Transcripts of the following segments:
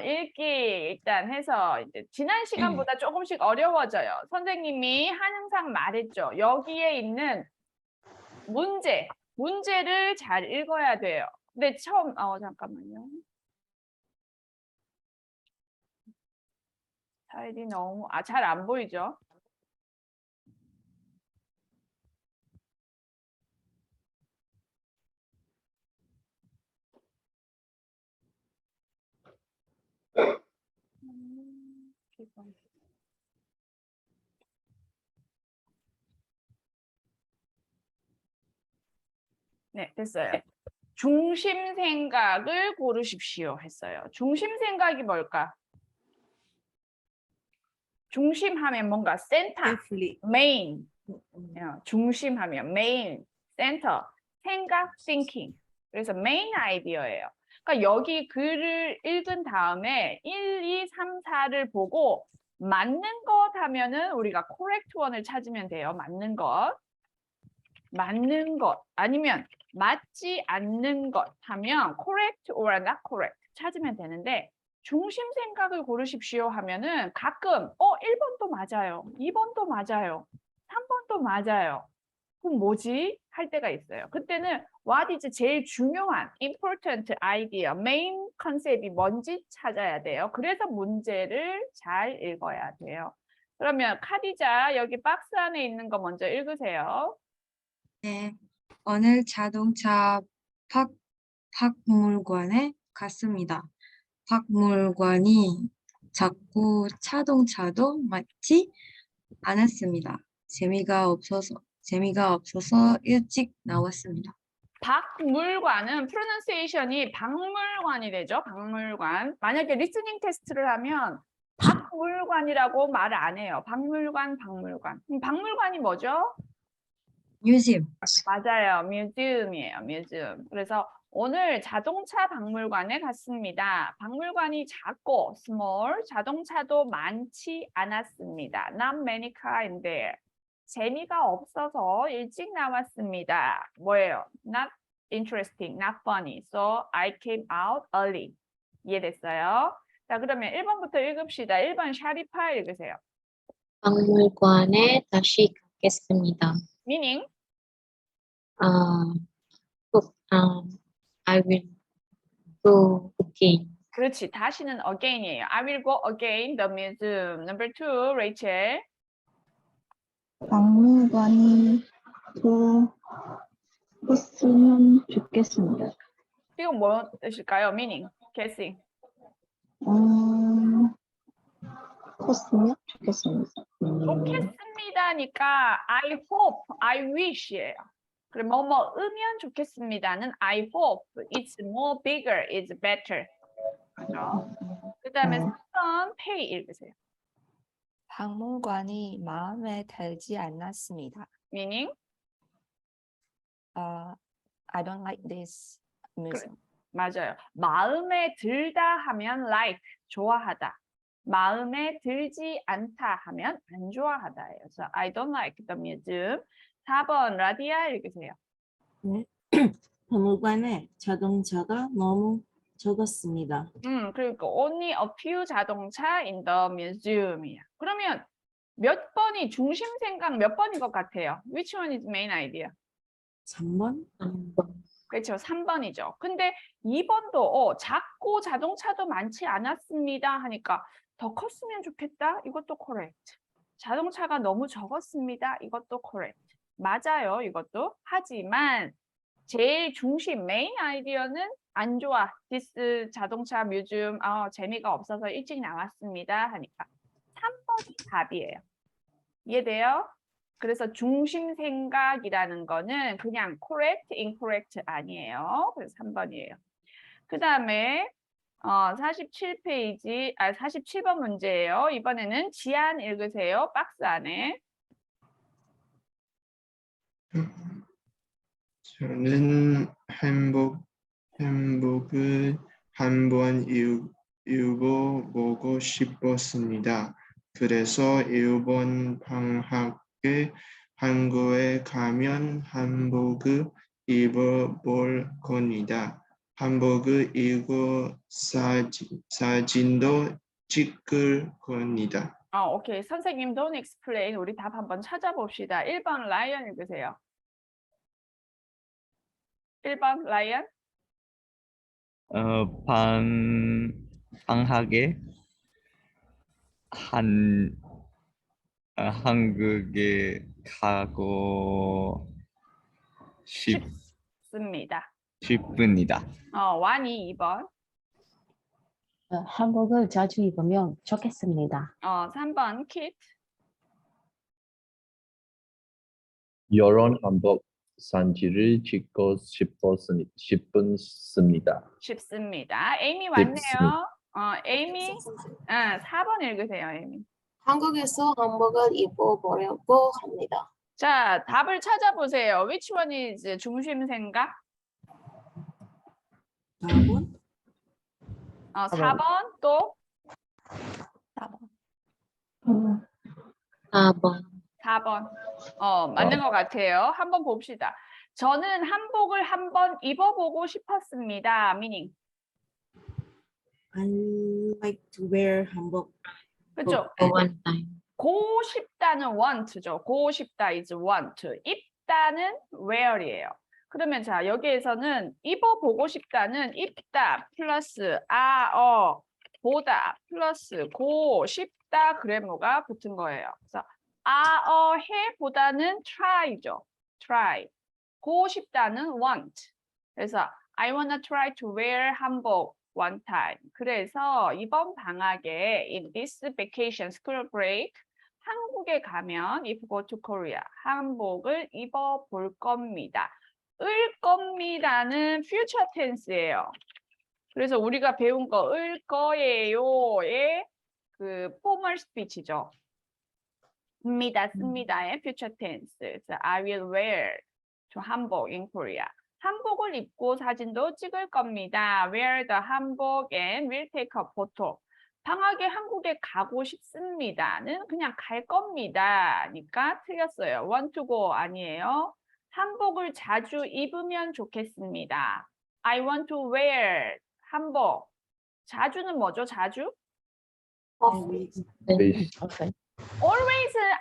읽기 일단 해서 이제 지난 시간보다 조금씩 어려워져요. 선생님이 항상 말했죠. 여기에 있는 문제를 잘 읽어야 돼요. 근데 처음, 잠깐만요. 스타일이 너무, 잘 안 보이죠? 네, 됐어요. 중심 생각을 고르십시오 했어요. 중심 생각이 뭘까? 중심하면 뭔가 센터, 메인. 중심하면 메인, 센터, 생각, thinking. 그래서 메인 아이디어예요. 그러니까 여기 글을 읽은 다음에 1, 2, 3, 4를 보고 맞는 것 하면은 우리가 correct one을 찾으면 돼요. 맞는 것. 맞는 것 아니면 맞지 않는 것 하면 correct or not correct 찾으면 되는데 중심 생각을 고르십시오 하면은 가끔 1번도 맞아요. 2번도 맞아요. 3번도 맞아요. 그럼 뭐지? 할 때가 있어요. 그때는 what is 제일 중요한 important idea, main 컨셉이 뭔지 찾아야 돼요. 그래서 문제를 잘 읽어야 돼요. 그러면 카디자 여기 박스 안에 있는 거 먼저 읽으세요. 네, 오늘 자동차 박물관에 갔습니다. 박물관이 작고 자동차도 많지 않았습니다. 재미가 없어서 일찍 나왔습니다. 박물관은 프로넌세이션이 박물관이 되죠. 박물관. 만약에 리스닝 테스트를 하면 박물관이라고 말을 안 해요. 박물관. 박물관이 뭐죠? 뮤지엄. 맞아요. 뮤지엄이에요. 뮤지엄. 그래서 오늘 자동차 박물관에 갔습니다. 박물관이 작고 small, 자동차도 많지 않았습니다. Not many cars in there. 재미가 없어서 일찍 나왔습니다. 뭐예요? Not interesting, not funny. So I came out early. 이해됐어요? 자, 그러면 1번부터 읽읍시다. 1번 샤리파 읽으세요. 박물관에 다시 가겠습니다. Meaning? I will go again. 그렇지. 다시는 again이에요. I will go again the museum. Number 2, Rachel. 박물관이 더 컸으면 좋겠습니다. 이건 뭐 뜻일까요? Meaning, guessing. 컸으면 좋겠습니다. 좋겠습니다니까 I hope, I wish예요. 그럼 뭐뭐 으면 좋겠습니다는 I hope it's more bigger, it's better. 그죠? 그 다음에 3번 pay 읽으세요. 박물관이 마음에 들지 않았습니다. Meaning? I don't like this museum. 맞아요. 마음에 들다 하면 like, 좋아하다. 마음에 들지 않다 하면 안 좋아하다예요. 그래서 I don't like the museum. 4번 라디아 읽으세요. 네. 박물관에 자동차가 너무 적었습니다. 그러니까 only a few 자동차 in the museum이야. 그러면 몇 번이 중심 생각 몇 번인 것 같아요? Which one is main idea? 3번? 그렇죠. 3번이죠. 근데 2번도 작고 자동차도 많지 않았습니다 하니까 더 컸으면 좋겠다. 이것도 correct. 자동차가 너무 적었습니다. 이것도 correct. 맞아요. 이것도. 하지만 제일 중심 메인 아이디어는 안 좋아. This 자동차 뮤지엄 재미가 없어서 일찍 나왔습니다 하니까 3번이 답이에요. 이해돼요? 그래서 중심 생각이라는 거는 그냥 correct, incorrect 아니에요. 그래서 3번이에요. 그 다음에 47페이지, 47번 문제예요. 이번에는 지안 읽으세요. 박스 안에. 저는 한복을 한번 입어보고 싶었습니다. 그래서 이번 방학에 한국에 가면 한복을 입어볼 겁니다. 한복을 입고 사진도 찍을 겁니다. 오케이. 선생님 don't explain. 우리 답 한번 찾아봅시다. 1번 라이언 읽으세요. 1번 라이언. 방학에 한국에 가고 싶습니다. 싶습니다. 완이 2번. 한복을 자주 입으면 좋겠습니다. 3번 킷. 여러 한복 사진을 찍고 싶습니다. 쉽습니다. 에이미 왔네요. 에이미. 4번 읽으세요, 에이미. 한국에서 한복을 입어보려고 합니다. 자, 답을 찾아보세요. Which one is 중심 생각? 4번? 4번 또 4번. 4번. 맞는 것 같아요. 한번 봅시다. 저는 한복을 한번 입어보고 싶었습니다. meaning. I like to wear 한복. 그렇죠? one time. 고 싶다는 want죠. 고 싶다 is want. 입다는 wear이에요. 그러면 자, 여기에서는 입어보고 싶다는 입다 플러스 보다 플러스 고 싶다 그래머가 붙은 거예요. 그래서 해보다는 try죠. try. 고 싶다는 want. 그래서 I wanna try to wear 한복 one time. 그래서 이번 방학에 in this vacation school break 한국에 가면 if go to Korea 한복을 입어볼 겁니다. 을 겁니다는 future tense예요. 그래서 우리가 배운 거 을 거예요의 그 formal speech죠. 씁니다의 future tense. 그래서 I will wear to 한복 in Korea. 한복을 입고 사진도 찍을 겁니다. Wear the 한복 and will take a photo. 방학에 한국에 가고 싶습니다는 그냥 갈 겁니다니까 틀렸어요. Want to go 아니에요. 한복을 자주 입으면 좋겠습니다. I want to wear 한복. 자주는 뭐죠? 자주? Always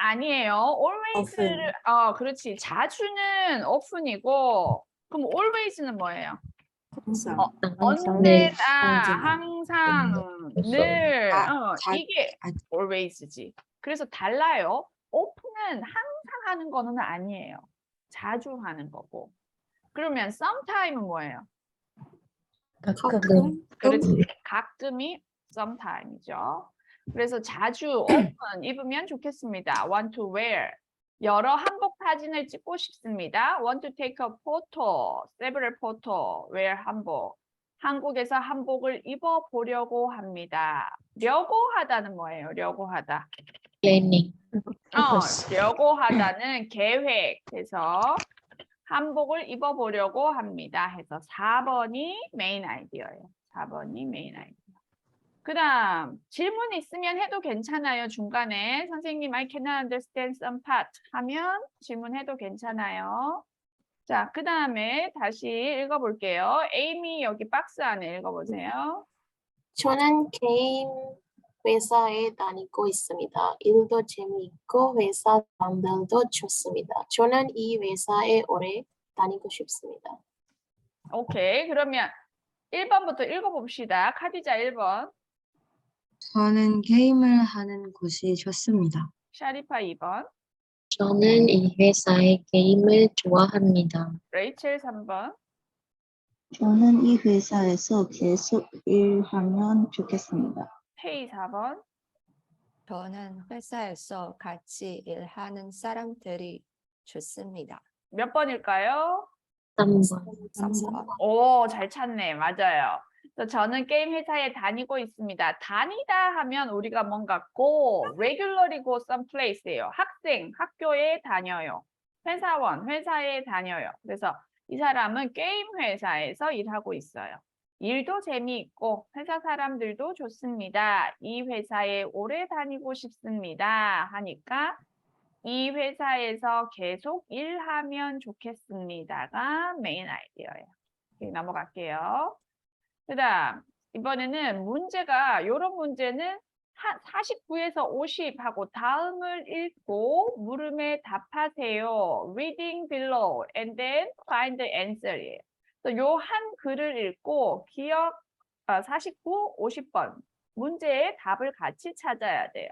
아니에요. always를 그렇지. 자주는 often이고 그럼 always는 뭐예요? 항상. 언제다, 언제나. 항상, 늘. 이게 아. always지. 그래서 달라요. often은 항상 하는 거는 아니에요. 자주 하는 거고. 그러면 sometime은 뭐예요? 가끔. 그렇지. 가끔이 sometime이죠. 그래서 자주 often 입으면 좋겠습니다. Want to wear. 여러 한복 사진을 찍고 싶습니다. Want to take a photo, several photo, wear 한복. 한국에서 한복을 입어보려고 합니다. 려고 하다는 뭐예요? 려고 하다. planning. 려고 하다는 계획. 해서 한복을 입어보려고 합니다. 해서 4번이 메인 아이디어예요. 4번이 메인 아이디어. 그 다음 질문 있으면 해도 괜찮아요. 중간에 선생님 I cannot understand some part 하면 질문해도 괜찮아요. 자, 그 다음에 다시 읽어볼게요. 에이미 여기 박스 안에 읽어보세요. 저는 게임 회사에 다니고 있습니다. 일도 재미있고 회사 사람들도 좋습니다. 저는 이 회사에 오래 다니고 싶습니다. 오케이. 그러면 1번부터 읽어봅시다. 카디자 1번. 저는 게임을 하는 곳이 좋습니다. 샤리파 2번. 저는 이 회사의 게임을 좋아합니다. 레이첼 3번. 저는 이 회사에서 계속 일하면 좋겠습니다. 헤이 4번. 저는 회사에서 같이 일하는 사람들이 좋습니다. 몇 번일까요? 3번. 3번. 오, 잘 찾네. 맞아요. 그래서 저는 게임 회사에 다니고 있습니다. 다니다 하면 우리가 뭔가 go, regularly go someplace예요. 학생, 학교에 다녀요. 회사원, 회사에 다녀요. 그래서 이 사람은 게임 회사에서 일하고 있어요. 일도 재미있고 회사 사람들도 좋습니다. 이 회사에 오래 다니고 싶습니다. 하니까 이 회사에서 계속 일하면 좋겠습니다가 메인 아이디어예요. 넘어갈게요. 그다음 이번에는 문제가 요런 문제는 49에서 50 하고 다음을 읽고 물음에 답하세요. Reading below and then find the answer이에요. 요 한 글을 읽고 기억 49, 50번 문제의 답을 같이 찾아야 돼요.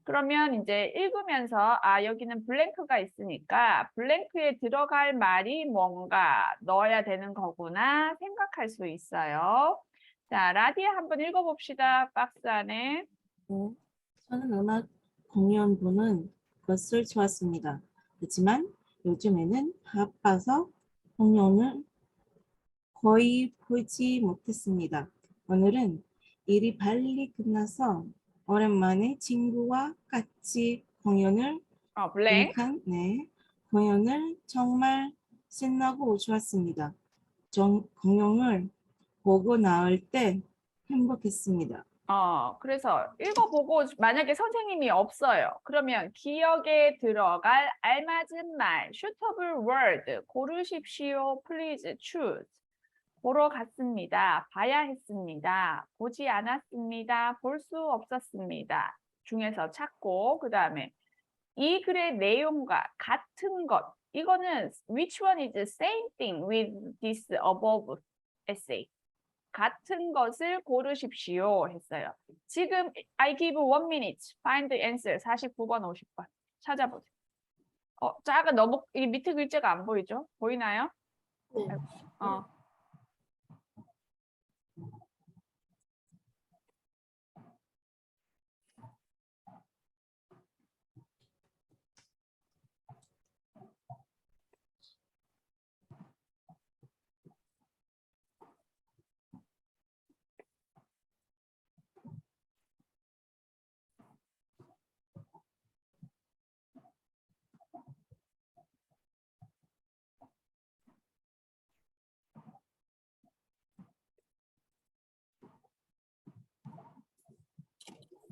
그러면 이제 읽으면서 여기는 블랭크가 있으니까 블랭크에 들어갈 말이 뭔가 넣어야 되는 거구나 생각할 수 있어요. 자, 라디아 한번 읽어봅시다. 박스 안에. 저는 음악 공연 보는 것을 좋았습니다. 하지만 요즘에는 바빠서 공연을 거의 보지 못했습니다. 오늘은 일이 빨리 끝나서 오랜만에 친구와 같이 공연을 블랭크. 공연을 정말 신나고 좋았습니다. 공연을 보고 나올 때 행복했습니다. 그래서 읽어보고 만약에 선생님이 없어요. 그러면 기억에 들어갈 알맞은 말, suitable word 고르십시오. Please choose. 보러 갔습니다. 봐야 했습니다. 보지 않았습니다. 볼 수 없었습니다. 중에서 찾고 그 다음에 이 글의 내용과 같은 것. 이거는 which one is the same thing with this above essay. 같은 것을 고르십시오 했어요. 지금 I give 1 minute. Find the answer. 49번, 50번. 찾아보세요. 작아 너무 이 밑에 글자가 안 보이죠? 보이나요? 네.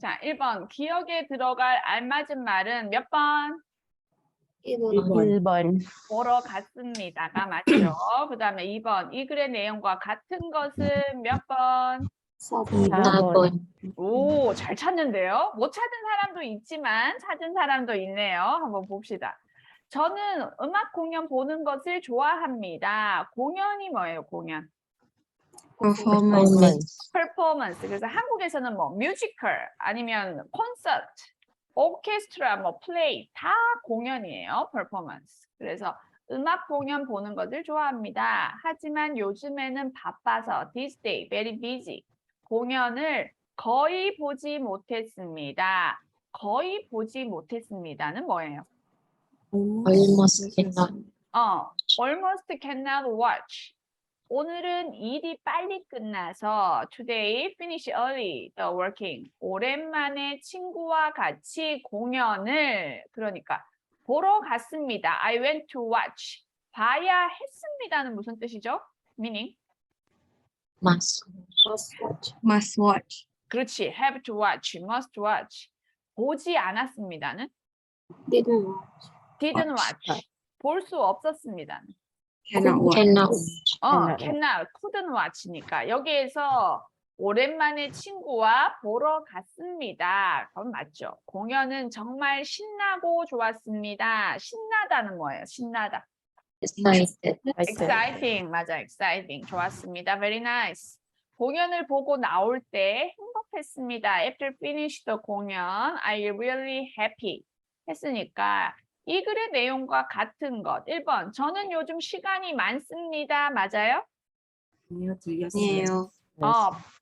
자, 1번. 기억에 들어갈 알맞은 말은 몇 번? 1번. 1번. 보러 갔습니다가 맞죠? 그 다음에 2번. 이 글의 내용과 같은 것은 몇 번? 4번. 오, 잘 찾는데요? 못 찾은 사람도 있지만 찾은 사람도 있네요. 한번 봅시다. 저는 음악 공연 보는 것을 좋아합니다. 공연이 뭐예요, 공연? performance, 퍼포먼스. 그래서 한국에서는 뭐 뮤지컬 아니면 콘서트, 오케스트라, 뭐 플레이 다 공연이에요. 퍼포먼스. 그래서 음악 공연 보는 것을 좋아합니다. 하지만 요즘에는 바빠서 this day very busy. 공연을 거의 보지 못했습니다. 거의 보지 못했습니다는 뭐예요? Almost cannot. almost cannot watch. 오늘은 일이 빨리 끝나서 today finish early the working. 오랜만에 친구와 같이 공연을 그러니까 보러 갔습니다. I went to watch. 봐야 했습니다는 무슨 뜻이죠? meaning? Must. must watch, 그렇지. have to watch, must watch. 보지 않았습니다는? didn't watch. 볼 수 없었습니다는? cannot watch, Cannot. cannot, couldn't watch니까 여기에서 오랜만에 친구와 보러 갔습니다. 그건 맞죠. 공연은 정말 신나고 좋았습니다. 신나다는 뭐예요? 신나다. Excited. exciting, 맞아. exciting. 좋았습니다. very nice. 공연을 보고 나올 때 행복했습니다. After finish the 공연, I really happy. 했으니까 이 글의 내용과 같은 것. 1번, 저는 요즘 시간이 많습니다. 맞아요? 아니요, 들렸어요. 아니에요.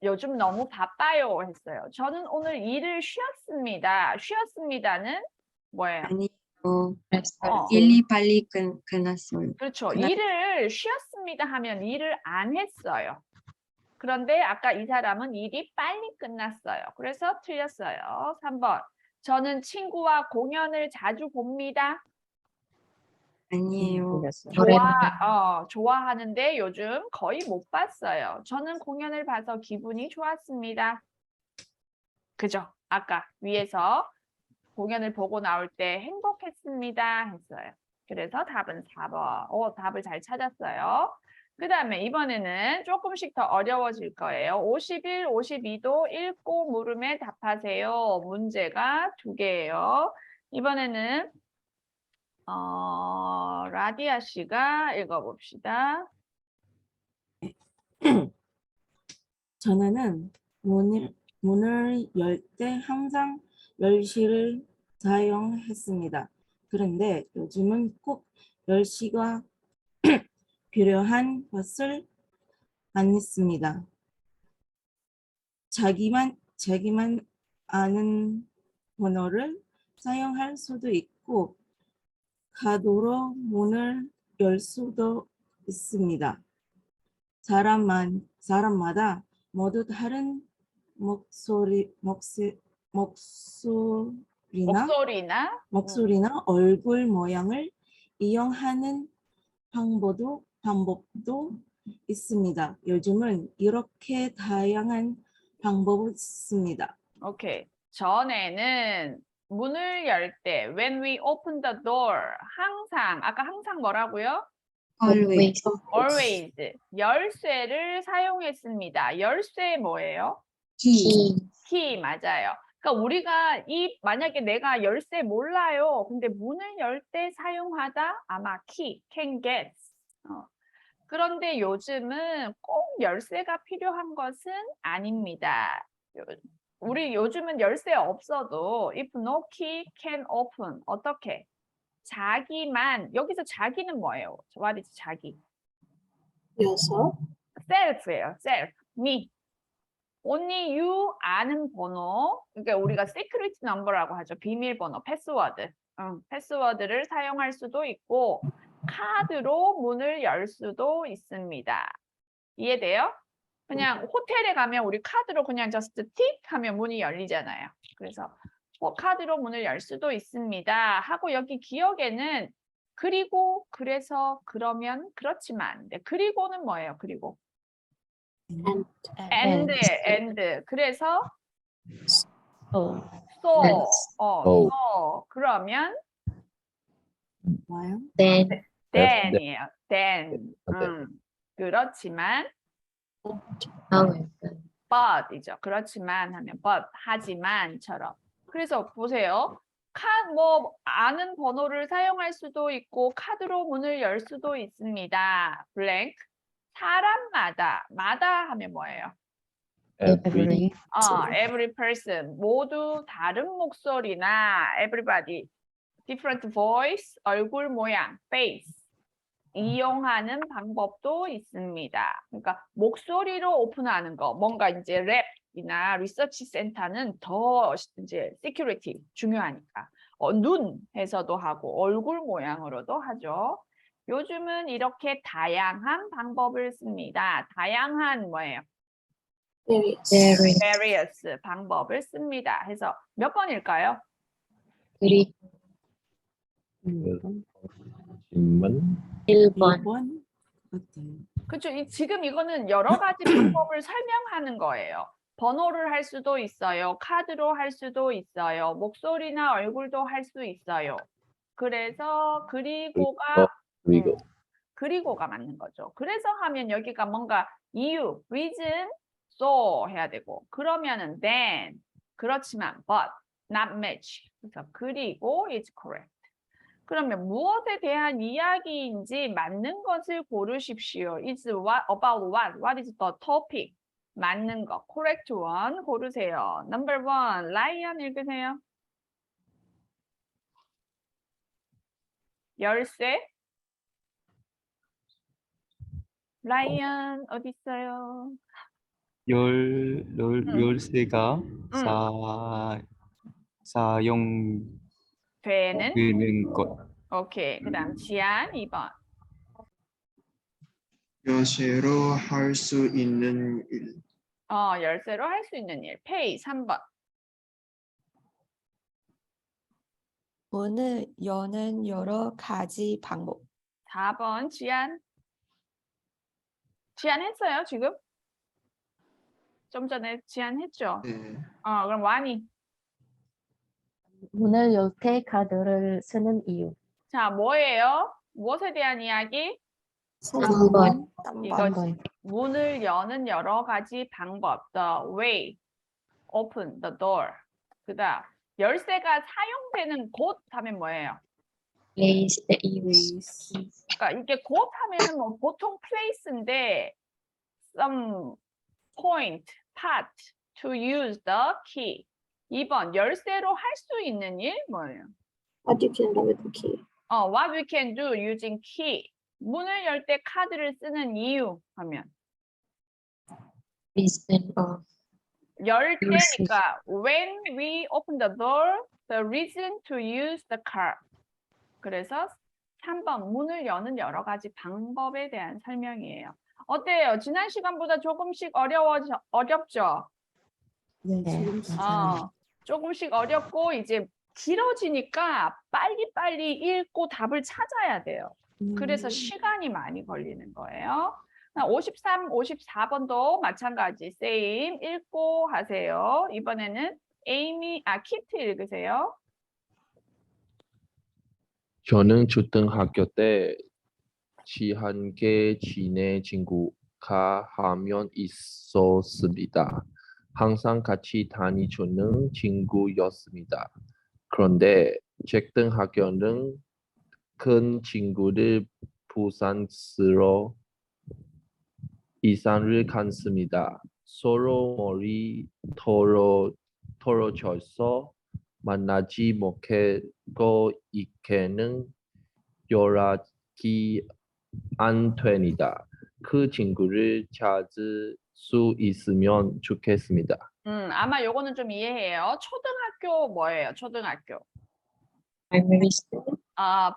요즘 너무 바빠요 했어요. 저는 오늘 일을 쉬었습니다. 쉬었습니다는 뭐예요? 아니에요. Rest. 일이 빨리 끝났어요. 그렇죠. 일을 쉬었습니다 하면 일을 안 했어요. 그런데 아까 이 사람은 일이 빨리 끝났어요. 그래서 틀렸어요. 3번. 저는 친구와 공연을 자주 봅니다. 아니에요. 좋아하는데 요즘 거의 못 봤어요. 저는 공연을 봐서 기분이 좋았습니다. 그죠? 아까 위에서 공연을 보고 나올 때 행복했습니다 했어요. 그래서 답은 4번. 답을 잘 찾았어요. 그 다음에 이번에는 조금씩 더 어려워질 거예요. 51, 52도 읽고 물음에 답하세요. 문제가 2개예요. 이번에는 라디아 씨가 읽어봅시다. 전에는 문을 열 때 항상 열쇠를 사용했습니다. 그런데 요즘은 꼭 열쇠가 필요한 것을 안 했습니다. 자기만 아는 번호를 사용할 수도 있고 카드로 문을 열 수도 있습니다. 사람마다 모두 다른 목소리나 얼굴 모양을 이용하는 방법도 있습니다. 요즘은 이렇게 다양한 방법이 있습니다. 오케이. 전에는 문을 열 때 when we open the door 아까 항상 뭐라고요? Always. always 열쇠를 사용했습니다. 열쇠 뭐예요? Key. 키 맞아요. 그러니까 우리가 만약에 내가 열쇠 몰라요. 근데 문을 열 때 사용하다 아마 키 can get. 그런데 요즘은 꼭 열쇠가 필요한 것은 아닙니다. 우리 요즘은 열쇠 없어도 if no key can open. 어떻게? 자기만 여기서 자기는 뭐예요? What is 자기? yourself, self예요. self. me. only you 아는 번호. 그러니까 우리가 secret number라고 하죠. 비밀번호, 패스워드. 패스워드를 사용할 수도 있고 카드로 문을 열 수도 있습니다. 이해돼요? 그냥 호텔에 가면 우리 카드로 그냥 just 틱 하면 문이 열리잖아요. 그래서 카드로 문을 열 수도 있습니다. 하고 여기 기억에는 그리고, 그래서, 그러면, 그렇지만. 네, 그리고는 뭐예요? 그리고 and. 그래서 So, so. 그러면 뭐요? then이에요. then. 그렇지만 however, but이죠. 그렇지만 하면 but 하지만처럼. 그래서 보세요. 아는 번호를 사용할 수도 있고 카드로 문을 열 수도 있습니다. blank. 마다 하면 뭐예요? every, every person. 모두 다른 목소리나 everybody. different voice. 얼굴 모양. face. 이용하는 방법도 있습니다. 그러니까 목소리로 오픈하는 거, 뭔가 이제 랩이나 리서치 센터는 더 이제 시큐리티 중요하니까 눈 해서도 하고 얼굴 모양으로도 하죠. 요즘은 이렇게 다양한 방법을 씁니다. 다양한 뭐예요? various 방법을 씁니다. 해서 몇 번일까요? 그리고 1번 1번 같아요. 그렇죠. 지금 이거는 여러 가지 방법을 설명하는 거예요. 번호를 할 수도 있어요. 카드로 할 수도 있어요. 목소리나 얼굴도 할 수 있어요. 그래서 그리고가 맞는 거죠. 그래서 하면 여기가 뭔가 이유, reason, so 해야 되고 그러면은 then, 그렇지만 but, not match. 그래서 그리고 is correct. 그러면 무엇에 대한 이야기인지 맞는 것을 고르십시오. It's about what? What is the topic? 맞는 거. Correct one 고르세요. Number 1, 라이언 읽으세요. 열쇠. 라이언 어디 있어요? 열쇠가 되는. 사용되는 것. 오케이. 그다음 지안 2번. 열쇠로 할 수 있는 일. 열쇠로 할 수 있는 일. 페이 3번. 문을 여는 여러 가지 방법. 4번 지안. 지안 했어요 지금? 좀 전에 지안 했죠? 네. 그럼 와니. 문을 열 때 카드를 쓰는 이유. 자, 뭐예요? 무엇에 대한 이야기? 3번. 이것이 문을 여는 여러 가지 방법. The way. Open the door. 그다음 열쇠가 사용되는 곳 하면 뭐예요? Place the use. Place. 그러니까 이게 곳 하면은 뭐 보통 place인데 some point, part to use the key. 2번 열쇠로 할 수 있는 일 뭐예요? What you can do with the key. What we can do using key. 문을 열 때 카드를 쓰는 이유 하면 Reason of 열 Use. 때니까 when we open the door, the reason to use the card. 그래서 3번 문을 여는 여러 가지 방법에 대한 설명이에요. 어때요? 지난 시간보다 조금씩 어렵죠? 네, 지금 조금씩 어렵고 이제 길어지니까 빨리빨리 읽고 답을 찾아야 돼요. 그래서 시간이 많이 걸리는 거예요. 53, 54번도 마찬가지 same 읽고 하세요. 이번에는 키트 읽으세요. 저는 초등학교 때 친하게 지낸 친구가 한 명 있었습니다. 항상 같이 다니는 친구였습니다. 그런데 초등학교는 큰 친구를 부산으로 이사를 갔습니다. 서로 머리 털어져서 만나지 못하고 있게는 연락이 안 됩니다. 그 친구를 찾을 수 있으면 좋겠습니다. 아마 요거는 좀 이해해요. 초등학교 뭐예요? 초등학교. primary school.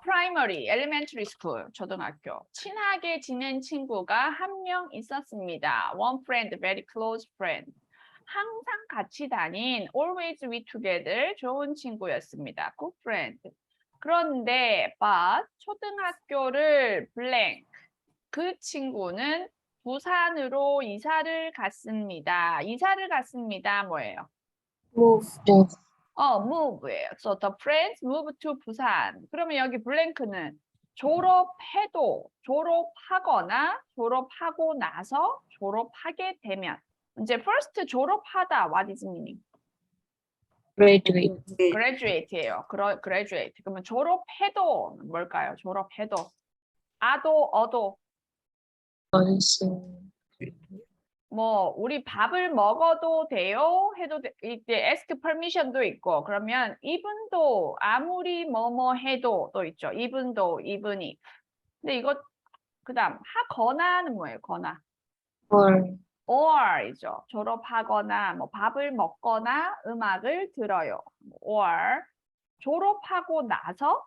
primary, elementary school, 초등학교. 친하게 지낸 친구가 한 명 있었습니다. One friend, very close friend. 항상 같이 다닌, always be together, 좋은 친구였습니다. Good friend. 그런데, but, 초등학교를 blank. 그 친구는 부산으로 이사를 갔습니다. 이사를 갔습니다. 뭐예요? Move. move예요. So the friends moved to 부산. 그러면 여기 블랭크는 졸업해도, 졸업하거나, 졸업하고 나서, 졸업하게 되면. 이제 first 졸업하다, what is meaning? Graduate. graduate예요. graduate. 그러면 졸업해도 뭘까요? 졸업해도. 어도. Also. 뭐 우리 밥을 먹어도 돼요? 해도 이제 ask permission도 있고 그러면 even도 아무리 뭐뭐 해도 또 있죠. even도 even if. 근데 이거 그다음 하거나는 뭐예요? 거나. or이죠. 졸업하거나 뭐 밥을 먹거나 음악을 들어요. or 졸업하고 나서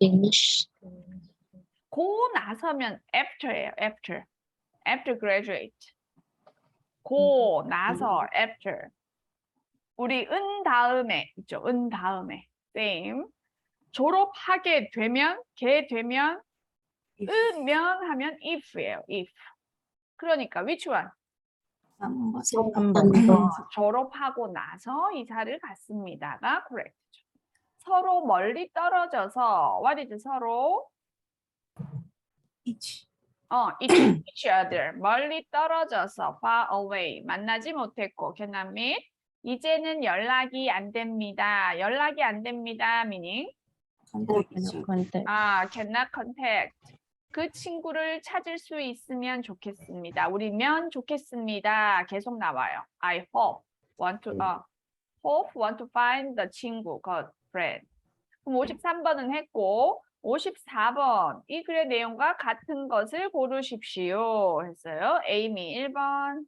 Finish. 고 나서면 after예요. after graduate. 고 나서 after. 우리 은 다음에 있죠. 은 다음에 same. 졸업하게 되면 게 되면 으면 하면 if예요. if. 그러니까 which one? 3번. 졸업하고 나서 이사를 갔습니다가 correct죠. 서로 멀리 떨어져서 what is 서로? each. each other. 멀리 떨어져서 far away. 만나지 못했고 cannot meet. 이제는 연락이 안 됩니다. 연락이 안 됩니다. meaning? contact. cannot contact. 그 친구를 찾을 수 있으면 좋겠습니다. 우리면 좋겠습니다. 계속 나와요. I hope want to find the 친구, good friend. 그럼 53번은 했고 54번 이 글의 내용과 같은 것을 고르십시오 했어요. 에이미 1번.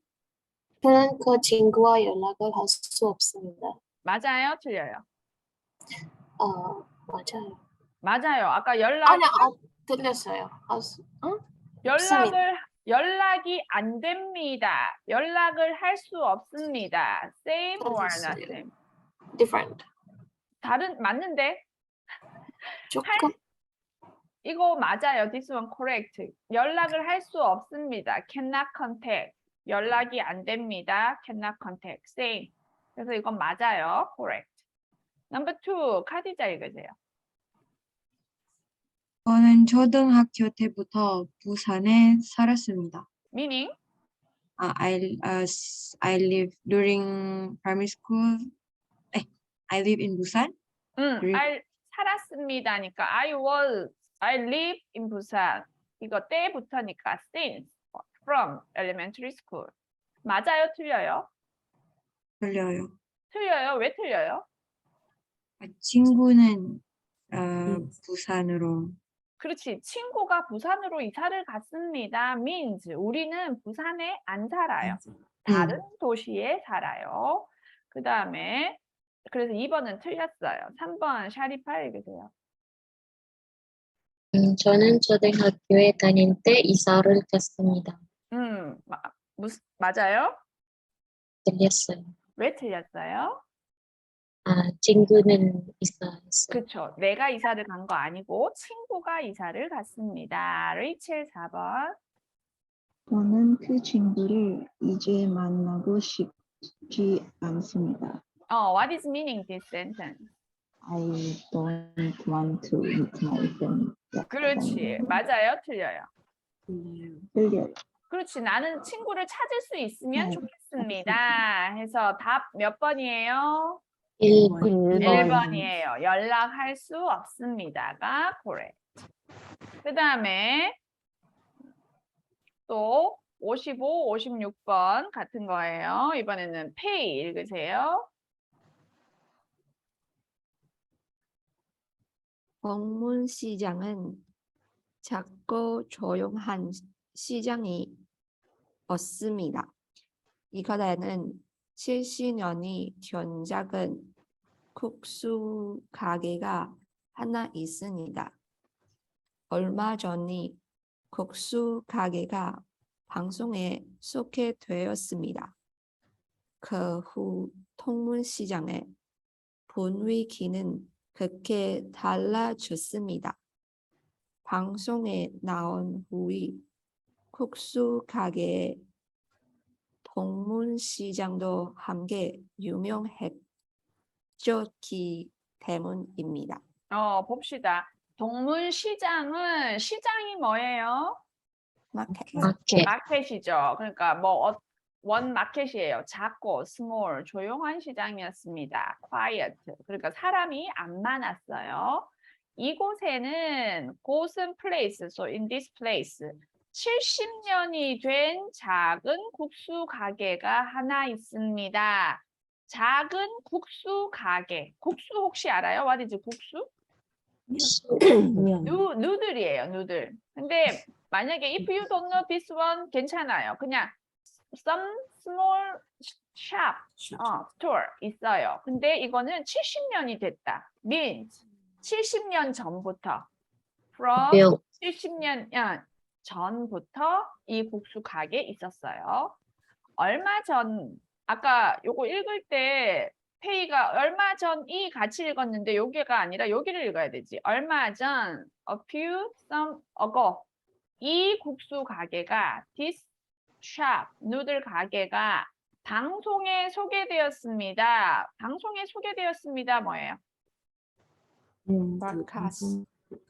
저는 그 친구와 연락을 할 수 없습니다. 맞아요? 틀려요? 맞아요. 맞아요. 아까 들렸어요. 연락이 안 됩니다. 연락을 할 수 없습니다. Same or not same? Different. 맞는데? 조금. 이거 맞아요. This one correct. 연락을 할 수 없습니다. Cannot contact. 연락이 안 됩니다. Cannot contact. Same. 그래서 이건 맞아요. Correct. Number 2. 카디자 읽으세요. 저는 초등학교 때부터 부산에 살았습니다. meaning I live during primary school. I live in Busan. I 살았습니다니까 I live in Busan. 이거 때부터니까 since from elementary school. 맞아요, 틀려요? 들려요. 틀려요. 왜 틀려요? 친구는 부산으로. 그렇지. 친구가 부산으로 이사를 갔습니다. means 우리는 부산에 안 살아요. 다른 도시에 살아요. 그 다음에 그래서 2번은 틀렸어요. 3번 샤리파 읽으세요. 저는 초등학교에 다닐 때 이사를 갔습니다. 맞아요? 틀렸어요. 왜 틀렸어요? 친구는 이사했어요. 그렇죠. 내가 이사를 간 거 아니고 친구가 이사를 갔습니다. 레이첼 4번. 저는 그 친구를 이제 만나고 싶지 않습니다. What is meaning this sentence? I don't want to meet my friend. 그렇지. 맞아요? 틀려요? 틀려요. 그렇지. 나는 친구를 찾을 수 있으면 네. 좋겠습니다. 해서 답 몇 번이에요? 1번. 1번이에요. 연락할 수 없습니다가 correct. 그 다음에 또 55, 56번 같은 거예요. 이번에는 pay 읽으세요. 동문시장은 작고 조용한 시장이 없습니다. 이곳에는 70년이 된 작은 국수 가게가 하나 있습니다. 얼마 전에 국수 가게가 방송에 소개되었습니다. 그 후 동문시장의 분위기는 크게 달라졌습니다. 방송에 나온 후에 국수 가게의 동문시장도 함께 유명해졌기 때문입니다. 봅시다. 동문시장은 시장이 뭐예요? 마켓. 마켓이죠. 그러니까 뭐 원 마켓이에요. 작고 small 조용한 시장이었습니다. quiet. 그러니까 사람이 안 많았어요. 이곳에는 곳은 place. So in this place 70년이 된 작은 국수 가게가 하나 있습니다. 작은 국수 가게. 국수 혹시 알아요? What is 국수? 누들이에요, 누들. 근데 만약에 if you don't know this one 괜찮아요. 그냥 some small shop, store 있어요. 근데 이거는 70년이 됐다. means 70년 전부터 from 70년 전부터 이 국수 가게 있었어요. 얼마 전 아까 요거 읽을 때 페이가 얼마 전이 같이 읽었는데 여기가 아니라 여기를 읽어야 되지. 얼마 전, a few, some ago. 이 국수 가게가, this shop, 누들 가게가 방송에 소개되었습니다. 방송에 소개되었습니다. 뭐예요? broadcast.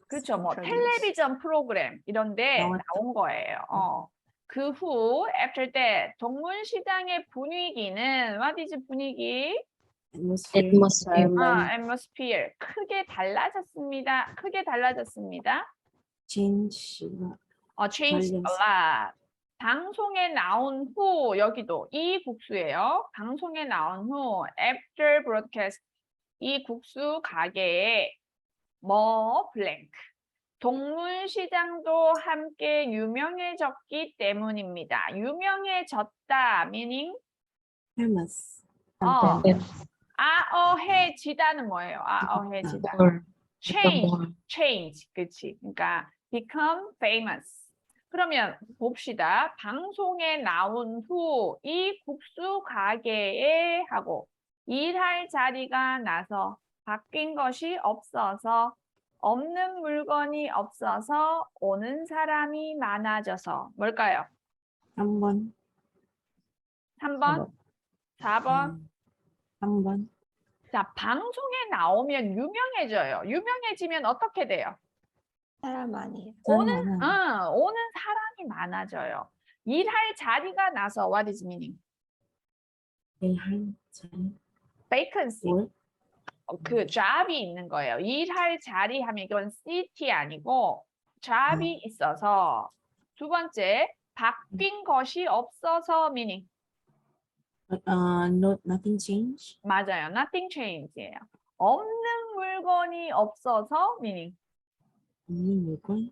그렇죠. 뭐 텔레비전 프로그램 이런데 나온 거예요. 그 후, after that, 동문시장의 분위기는 what is 분위기? atmosphere. 크게 달라졌습니다. 크게 달라졌습니다. change change a lot. 방송에 나온 후 여기도 이 국수예요. 방송에 나온 후 after broadcast 이 국수 가게에 뭐 blank. 동문시장도 함께 유명해졌기 때문입니다. 유명해졌다 meaning 아어해지다는 뭐예요? 아어해지다. change, 그렇지. 그러니까 become famous. 그러면 봅시다. 방송에 나온 후 이 국수 가게에 하고 일할 자리가 나서 바뀐 것이 없어서 없는 물건이 없어서 오는 사람이 많아져서 뭘까요? 3번. 3번? 4번? 3번. 자, 방송에 나오면 유명해져요. 유명해지면 어떻게 돼요? 사람 아니에요. 사람 많아요. 오는 사람이 많아져요. 일할 자리가 나서 what is meaning? 일할 자리. vacancy. 뭘? 그 job이 있는 거예요. 일할 자리 하면 이건 city 아니고 job이 있어서. 두 번째, 바뀐 것이 없어서 meaning. Nothing change. 맞아요. nothing change예요. 없는 물건이 없어서 meaning. 없는 물건.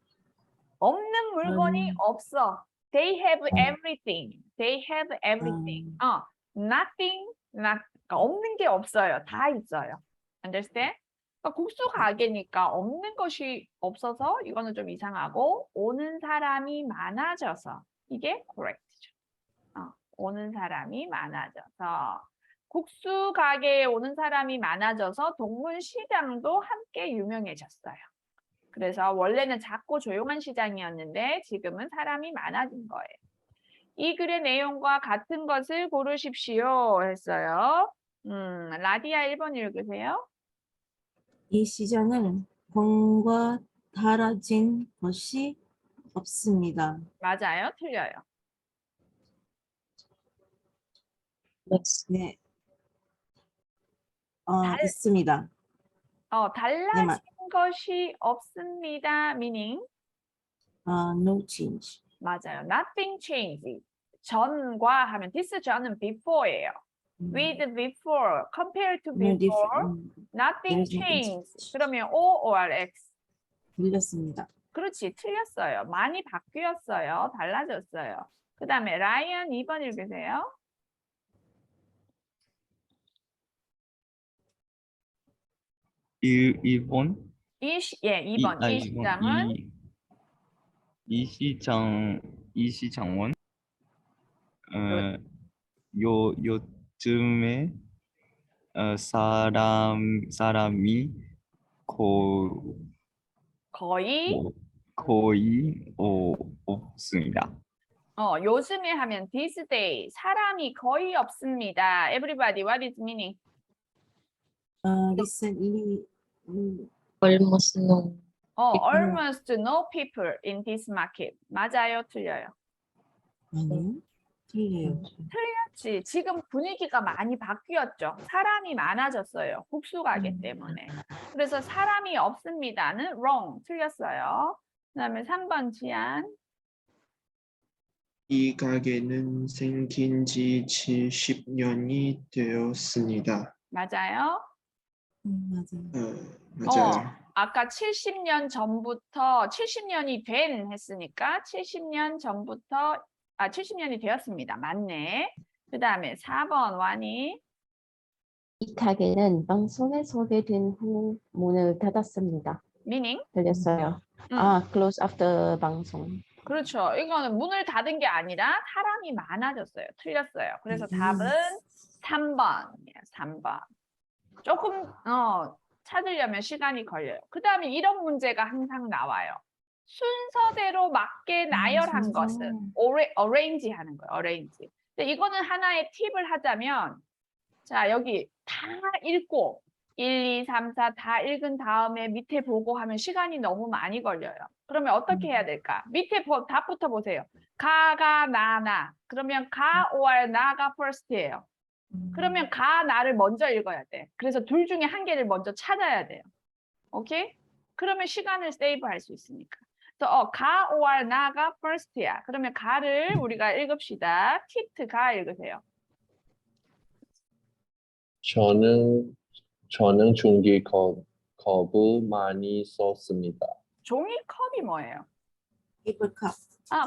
없는 물건이 없어. They have everything. They have 음. everything. Nothing, 그러니까 없는 게 없어요. 다 있어요. Understand? 그러니까 국수 가게니까 없는 것이 없어서 이거는 좀 이상하고 오는 사람이 많아져서 이게 correct죠. 오는 사람이 많아져서 국수 가게에 오는 사람이 많아져서 동문 시장도 함께 유명해졌어요. 그래서 원래는 작고 조용한 시장이었는데 지금은 사람이 많아진 거예요. 이 글의 내용과 같은 것을 고르십시오 했어요. 라디아 1번 읽으세요. 이 시장은 본과 달라진 것이 없습니다. 맞아요? 틀려요? 네. 있습니다. 달라진 것이 없습니다. meaning? No change. 맞아요. Nothing changed. 전과 하면 this 전은 before예요. With before, compared to before, nothing changed. 그러면 O or X? 틀렸습니다. 그렇지, 틀렸어요. 많이 바뀌었어요. 달라졌어요. 그 다음에 라이언 2번 읽으세요. 일본 2번. 이 시장은 이 시장은 요즘에 사람이 거의 없습니다. 요즘에 하면 these days 사람이 거의 없습니다. Everybody, what is meaning? Recently. almost no. Almost no people in this market. 맞아요, 틀려요? 아니요. 틀려요. 틀렸지. 지금 분위기가 많이 바뀌었죠. 사람이 많아졌어요. 국수 가게 때문에. 그래서 사람이 없습니다는 wrong. 틀렸어요. 그다음에 3번 지안. 이 가게는 생긴 지 70년이 되었습니다. 맞아요? 맞아요. 맞아요. 아까 70년 전부터 70년이 된 했으니까 70년 전부터 70년이 되었습니다. 맞네. 그 다음에 4번 와니. 이 가게는 방송에 소개된 후 문을 닫았습니다. meaning? 들렸어요. close after 방송. 그렇죠. 이거는 문을 닫은 게 아니라 사람이 많아졌어요. 틀렸어요. 그래서 답은 3번. 3번. 조금 찾으려면 시간이 걸려요. 그 다음에 이런 문제가 항상 나와요. 순서대로 맞게 나열한 것은 arrange 하는 거예요. arrange. 근데 이거는 하나의 팁을 하자면 자 여기 다 읽고 1, 2, 3, 4 다 읽은 다음에 밑에 보고 하면 시간이 너무 많이 걸려요. 그러면 어떻게 해야 될까? 밑에 답부터 보세요. 가가 나나. 그러면 가 or 나가 first예요. 그러면 가 나를 먼저 읽어야 돼. 그래서 둘 중에 한 개를 먼저 찾아야 돼요. 오케이? 그러면 시간을 세이브 할 수 있으니까. 그래서 가 or 나가 first야. 그러면 가를 우리가 읽읍시다. 키트 가 읽으세요. 저는 종이컵을 많이 썼습니다. 종이컵이 뭐예요? Paper cup.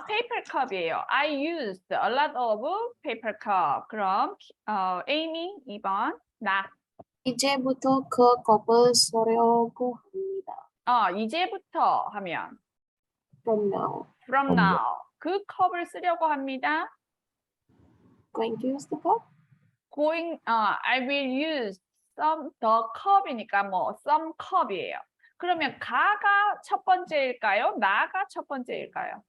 paper cup이에요. I used a lot of paper cup. 그럼 에이미 2번 나. 이제부터 그 컵을 쓰려고 합니다. 이제부터 하면 From now. from now. 그 컵을 쓰려고 합니다. Going to use the cup? I will use the cup이니까 뭐 some cup이에요. 그러면 가가 첫 번째일까요? 나가 첫 번째일까요?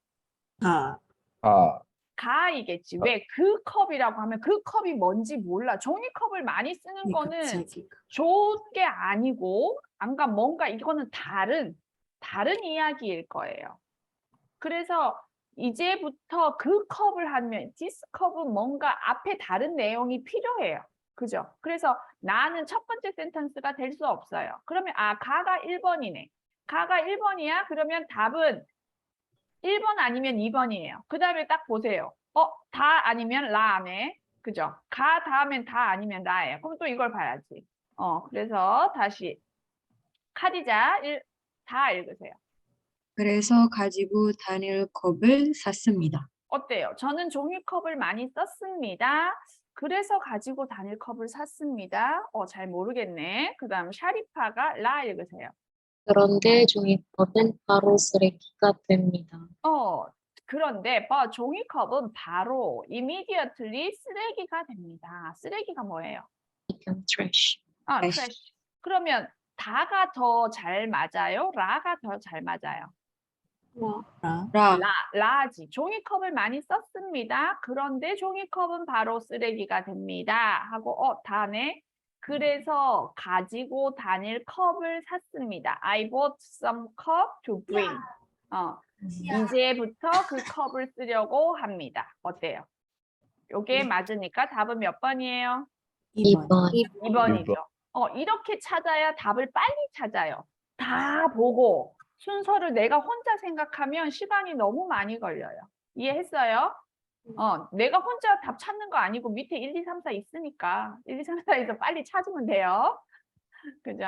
가이겠지. 왜 그 컵이라고 하면 그 컵이 뭔지 몰라. 종이컵을 많이 쓰는 거는 좋은 게 아니고 뭔가 이거는 다른 다른 이야기일 거예요. 그래서 이제부터 그 컵을 하면 this 컵은 뭔가 앞에 다른 내용이 필요해요. 그죠? 그래서 나는 첫 번째 센텐스가 될 수 없어요. 그러면 가가 1번이네. 가가 1번이야? 그러면 답은 1번 아니면 2번이에요. 그 다음에 딱 보세요. 다 아니면 라네. 그죠? 가 다음엔 다 아니면 라예요. 그럼 또 이걸 봐야지. 그래서 다시 카디자 다 읽으세요. 그래서 가지고 다닐 컵을 샀습니다. 어때요? 저는 종이컵을 많이 썼습니다. 그래서 가지고 다닐 컵을 샀습니다. 잘 모르겠네. 그 다음 샤리파가 라 읽으세요. 그런데 종이컵은 바로 쓰레기가 됩니다. 그런데 종이컵은 바로 immediately 쓰레기가 됩니다. 쓰레기가 뭐예요? become trash. trash. 그러면 다가 더 잘 맞아요? 라가 더 잘 맞아요? 라지. 종이컵을 많이 썼습니다. 그런데 종이컵은 바로 쓰레기가 됩니다. 하고 다네. 그래서 가지고 다닐 컵을 샀습니다. I bought some cup to bring. 이제부터 그 컵을 쓰려고 합니다. 어때요? 요게 맞으니까 답은 몇 번이에요? 2번. 2번이죠. 이렇게 찾아야 답을 빨리 찾아요. 다 보고 순서를 내가 혼자 생각하면 시간이 너무 많이 걸려요. 이해했어요? 내가 혼자 답 찾는 거 아니고 밑에 1, 2, 3, 4 있으니까 1, 2, 3, 4에서 빨리 찾으면 돼요. 그죠?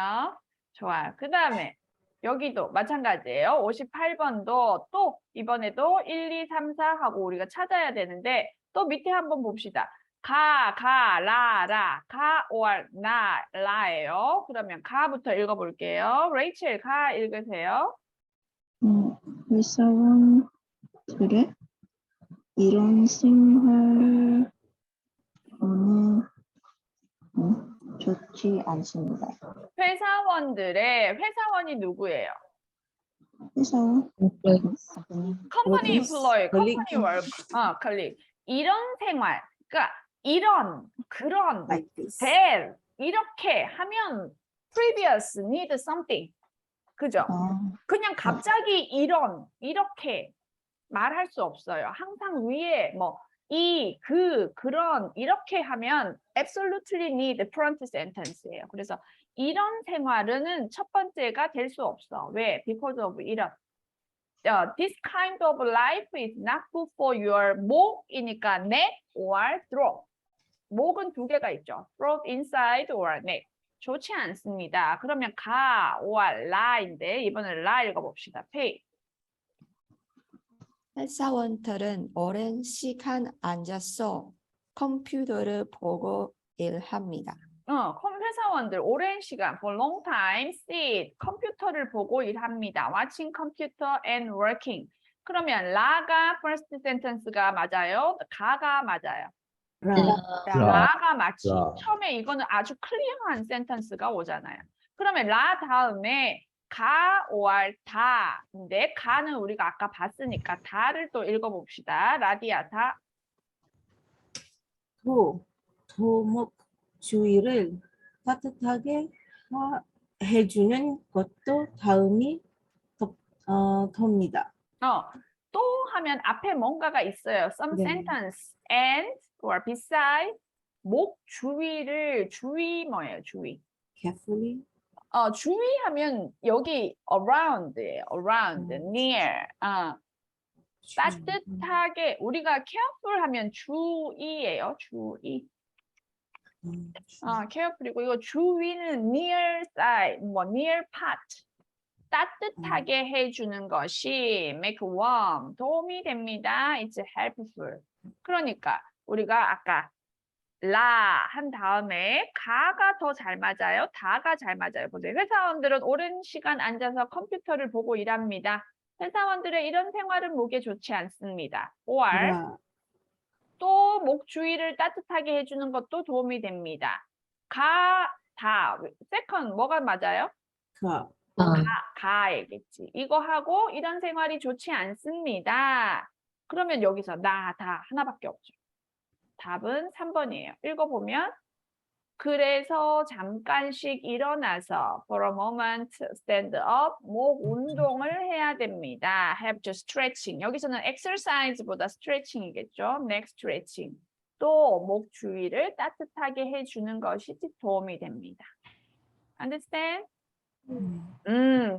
좋아요. 그 다음에 여기도 마찬가지예요. 58번도 또 이번에도 1, 2, 3, 4 하고 우리가 찾아야 되는데 또 밑에 한번 봅시다. 가, 라, 가, or, 나, 라예요. 그러면 가부터 읽어볼게요. 레이첼, 가 읽으세요. 회사원들의 이런 생활 좋지 않습니다. 회사원이 누구예요? 회사원 company employee, company work, colleague. 이런 생활, 그러니까 이런, 그런, that 이렇게 하면 previous need something. 그죠? 그냥 갑자기 이렇게 말할 수 없어요. 항상 위에 그런 이렇게 하면 absolutely need front sentence예요. 그래서 이런 생활은 첫 번째가 될 수 없어. 왜? Because of 이런. This kind of life is not good for your 목이니까 neck or throat. 목은 두 개가 있죠. throat inside or neck. 좋지 않습니다. 그러면 가 or 라인데 이번에 라 읽어봅시다. 페이. 회사원들은 오랜 시간 앉아서 컴퓨터를 보고 일합니다. 회사원들 오랜 시간 for long time sit 컴퓨터를 보고 일합니다. watching computer and working. 그러면 라가 first sentence가 맞아요. 가가 맞아요. 라가 맞지. 처음에 이거는 아주 클리어한 센텐스가 오잖아요. 그러면 라 다음에 가 or 다인데 가는 우리가 아까 봤으니까 다를 또 읽어봅시다. 라디아 다. 도목 주위를 따뜻하게 해주는 것도 다음이 돕니다. 또 하면 앞에 뭔가가 있어요. Some sentence and or beside 목 주위를 주위 뭐예요? 주위. Carefully. 주위하면 여기 around예요. around, near. 따뜻하게 우리가 careful 하면 주의예요. 주의. careful이고 이거 주위는 near side, near part. 따뜻하게 해주는 것이 make warm 도움이 됩니다. It's helpful. 그러니까 우리가 아까 라 한 다음에 가가 더 잘 맞아요. 다가 잘 맞아요. 보세요. 회사원들은 오랜 시간 앉아서 컴퓨터를 보고 일합니다. 회사원들의 이런 생활은 목에 좋지 않습니다. or 또 목 주위를 따뜻하게 해주는 것도 도움이 됩니다. 다 second 뭐가 맞아요? 가야겠지. 이거 하고 이런 생활이 좋지 않습니다. 그러면 여기서 다 하나밖에 없죠. 답은 3번이에요. 읽어보면 그래서 잠깐씩 일어나서 for a moment stand up, 목 운동을 해야 됩니다. have to stretching. 여기서는 exercise보다 stretching이겠죠. neck stretching. 또 목 주위를 따뜻하게 해주는 것이 도움이 됩니다. Understand?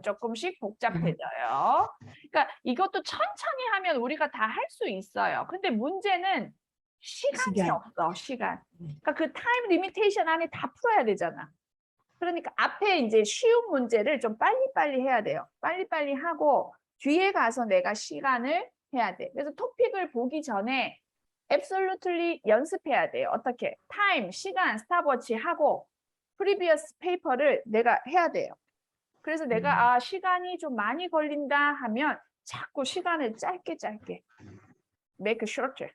조금씩 복잡해져요. 그러니까 이것도 천천히 하면 우리가 다 할 수 있어요. 근데 문제는 시간이 시간. 없어, 시간. 그러니까 그 타임 리미테이션 안에 다 풀어야 되잖아. 그러니까 앞에 이제 쉬운 문제를 좀 빨리빨리 해야 돼요. 빨리빨리 하고 뒤에 가서 내가 시간을 해야 돼. 그래서 토픽을 보기 전에 absolutely 연습해야 돼요. 어떻게? 타임, 시간, 스탑워치 하고 previous paper를 내가 해야 돼요. 그래서 내가 시간이 좀 많이 걸린다 하면 자꾸 시간을 짧게 make shorter.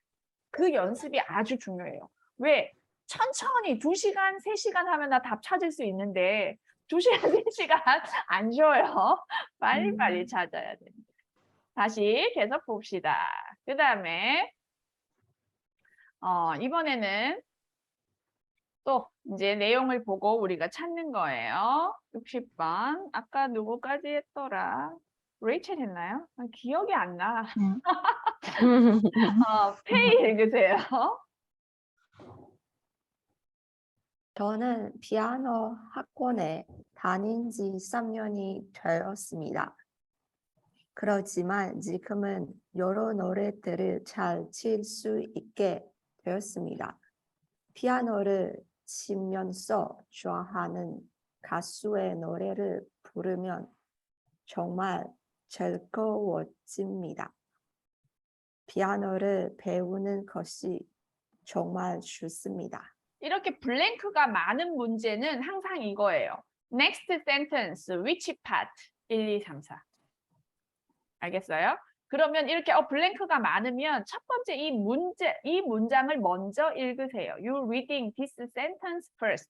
그 연습이 아주 중요해요. 왜? 천천히 2시간, 3시간 하면 나 답 찾을 수 있는데 2시간, 3시간 안 줘요. 빨리빨리 찾아야 됩니다. 다시 계속 봅시다. 그 다음에 이번에는 또 이제 내용을 보고 우리가 찾는 거예요. 60번. 아까 누구까지 했더라? 레이첼 했나요? 기억이 안 나. 페이 읽으세요. 저는 피아노 학원에 다닌 지 3년이 되었습니다. 그렇지만 지금은 여러 노래들을 잘 칠 수 있게 되었습니다. 피아노를 치면서 좋아하는 가수의 노래를 부르면 정말 즐거워집니다. 피아노를 배우는 것이 정말 좋습니다. 이렇게 블랭크가 많은 문제는 항상 이거예요. Next sentence, which part? 1, 2, 3, 4. 알겠어요? 그러면 이렇게 블랭크가 많으면 첫 번째 이 문장을 먼저 읽으세요. You reading this sentence first.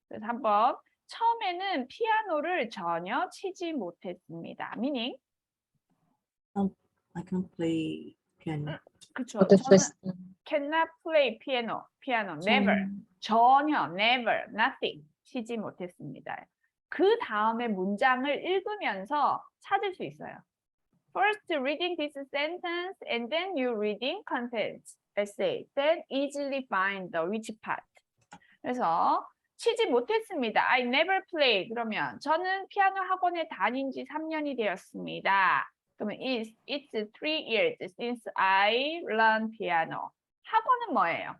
그래서 한번 처음에는 피아노를 전혀 치지 못했습니다. Meaning? I can play piano. 그쵸. For the 저는 first time. cannot play piano. Never. 전혀, never, nothing. 치지 못했습니다. 그 다음에 문장을 읽으면서 찾을 수 있어요. First reading this sentence and then you reading contents essay. Then easily find the which part. 그래서 치지 못했습니다. I never played. 그러면 저는 피아노 학원에 다닌 지 3년이 되었습니다. 그러면 it's 3 years since I learned piano. 학원은 뭐예요?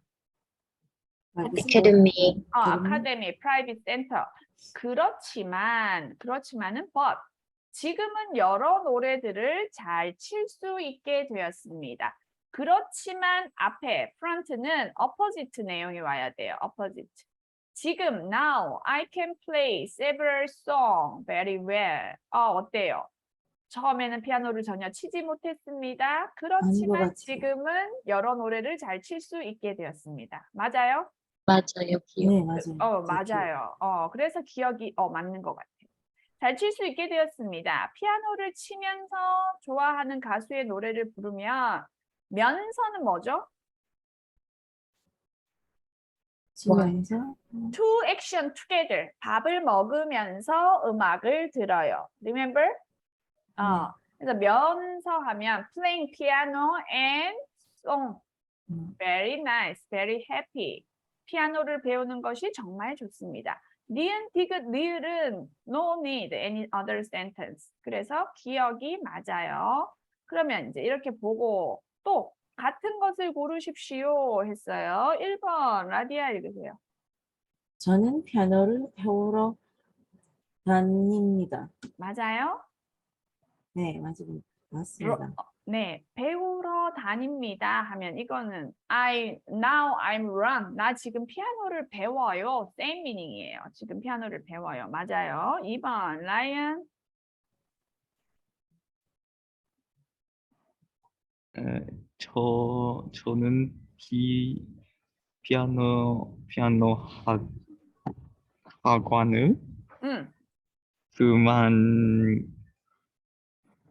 Academy. 아카데미, 프라이빗 센터. 그렇지만은 but 지금은 여러 노래들을 잘 칠 수 있게 되었습니다. 그렇지만 앞에 front는 opposite 내용이 와야 돼요. opposite. 지금 now I can play several songs very well. 어때요? 처음에는 피아노를 전혀 치지 못했습니다. 그렇지만 지금은 여러 노래를 잘 칠 수 있게 되었습니다. 맞아요? 맞아요. 기억. 네, 맞아요. 맞아요. 그래서 기억이 맞는 것 같아요. 잘 칠 수 있게 되었습니다. 피아노를 치면서 좋아하는 가수의 노래를 부르면 면서는 뭐죠? 치면서 To action together. 밥을 먹으면서 음악을 들어요. Remember? 그래서 면서 하면 playing piano and song. Very nice, very happy. 피아노를 배우는 것이 정말 좋습니다. 니은, 디귿, 리을은 no need any other sentence. 그래서 기억이 맞아요. 그러면 이제 이렇게 보고 또 같은 것을 고르십시오 했어요. 1번 라디아 읽으세요. 저는 피아노를 배우러 다닙니다. 맞아요? 네, 맞습니다. 네, 배우러 다닙니다 하면 이거는 now I'm run. 나 지금 피아노를 배워요. same meaning이에요. 지금 피아노를 배워요. 맞아요. 2번 라이언. 저는 피아노 학원을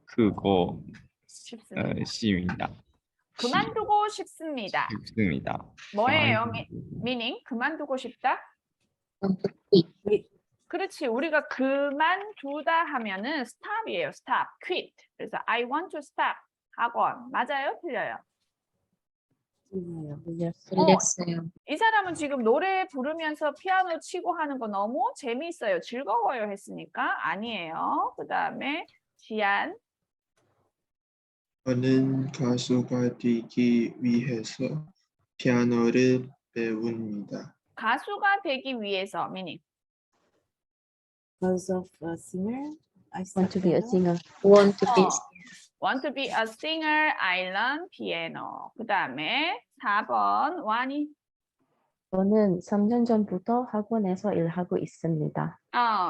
그거 싶습니다. 그만두고 싶습니다. 뭐예요? meaning? 그만두고 싶다? Want to quit. 그렇지. 우리가 그만두다 하면은 stop이에요. stop, quit. 그래서 I want to stop. 학원. 맞아요? 틀려요? 틀렸어요. 이 사람은 지금 노래 부르면서 피아노 치고 하는 거 너무 재미있어요. 즐거워요 했으니까 아니에요. 그 다음에 지안. 저는 가수가 되기 위해서 피아노를 배웁니다. 가수가 되기 위해서 meaning. Because of a singer, I Want to be a piano. singer. Want to be. Want to be a singer, I learn piano. 그 다음에 4번 와니. 저는 3년 전부터 학원에서 일하고 있습니다.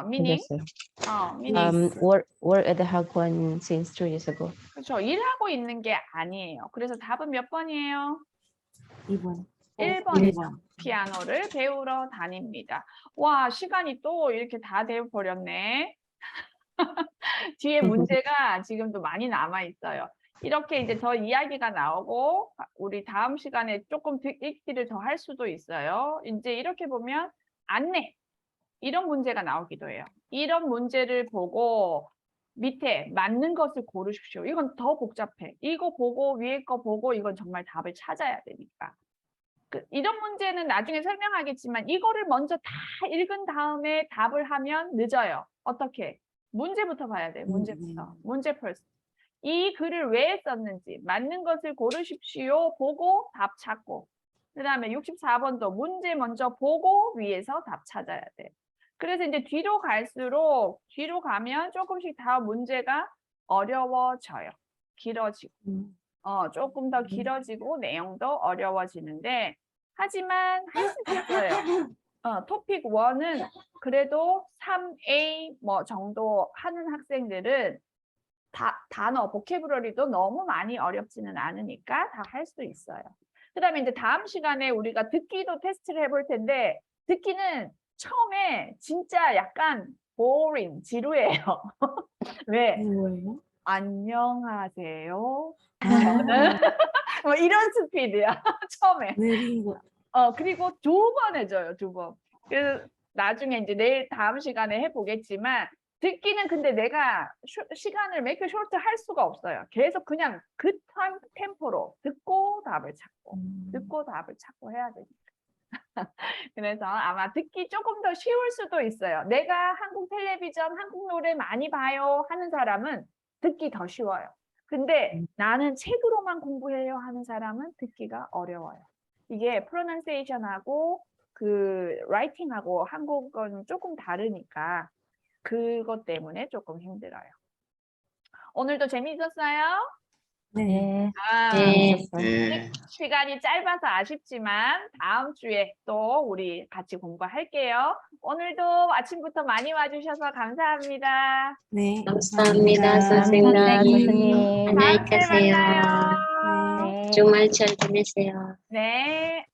meaning. 틀렸어요. meaning. Work at the 학원 since 3 years ago. 그렇죠. 일하고 있는 게 아니에요. 그래서 답은 몇 번이에요? 2번. 1번이죠. 피아노를 배우러 다닙니다. 와, 시간이 또 이렇게 다 되어버렸네. 뒤에 문제가 지금도 많이 남아 있어요. 이렇게 이제 더 이야기가 나오고 우리 다음 시간에 조금 읽기를 더 할 수도 있어요. 이제 이렇게 보면 안내 이런 문제가 나오기도 해요. 이런 문제를 보고 밑에 맞는 것을 고르십시오. 이건 더 복잡해. 이거 보고 위에 거 보고 이건 정말 답을 찾아야 되니까. 이런 문제는 나중에 설명하겠지만 이거를 먼저 다 읽은 다음에 답을 하면 늦어요. 어떻게? 문제부터 봐야 돼요. 문제부터. 문제 first. 이 글을 왜 썼는지 맞는 것을 고르십시오. 보고 답 찾고. 그 다음에 64번도 문제 먼저 보고 위에서 답 찾아야 돼. 그래서 이제 뒤로 갈수록 뒤로 가면 조금씩 다 문제가 어려워져요. 길어지고. 조금 더 길어지고 내용도 어려워지는데 하지만 할 수 있어요. 토픽 1은 그래도 3A 뭐 정도 하는 학생들은 단어, 보캐브러리도 너무 많이 어렵지는 않으니까 다 할 수 있어요. 그 다음에 이제 다음 시간에 우리가 듣기도 테스트를 해볼 텐데 듣기는 처음에 진짜 약간 boring, 지루해요. 왜? 뭐예요? 안녕하세요. 저는 뭐 이런 스피드야 처음에. 느린 거. 그리고 2번 해줘요. 2번. 그래서 나중에 이제 내일 다음 시간에 해보겠지만 듣기는 근데 내가 시간을 make short 할 수가 없어요. 계속 그냥 그 템포로 듣고 답을 찾고 듣고 답을 찾고 해야 되니까. 그래서 아마 듣기 조금 더 쉬울 수도 있어요. 내가 한국 텔레비전, 한국 노래 많이 봐요 하는 사람은 듣기 더 쉬워요. 근데 나는 책으로만 공부해요 하는 사람은 듣기가 어려워요. 이게 pronunciation하고 그 writing하고 한국어는 조금 다르니까 그것 때문에 조금 힘들어요. 오늘도 재미있었어요? 네. 네. 시간이 짧아서 아쉽지만 다음 주에 또 우리 같이 공부할게요. 오늘도 아침부터 많이 와주셔서 감사합니다. 네. 감사합니다, 선생님. 선생님. 안녕히 다음 주에 계세요. 만나요. 네. 주말 잘 보내세요. 네.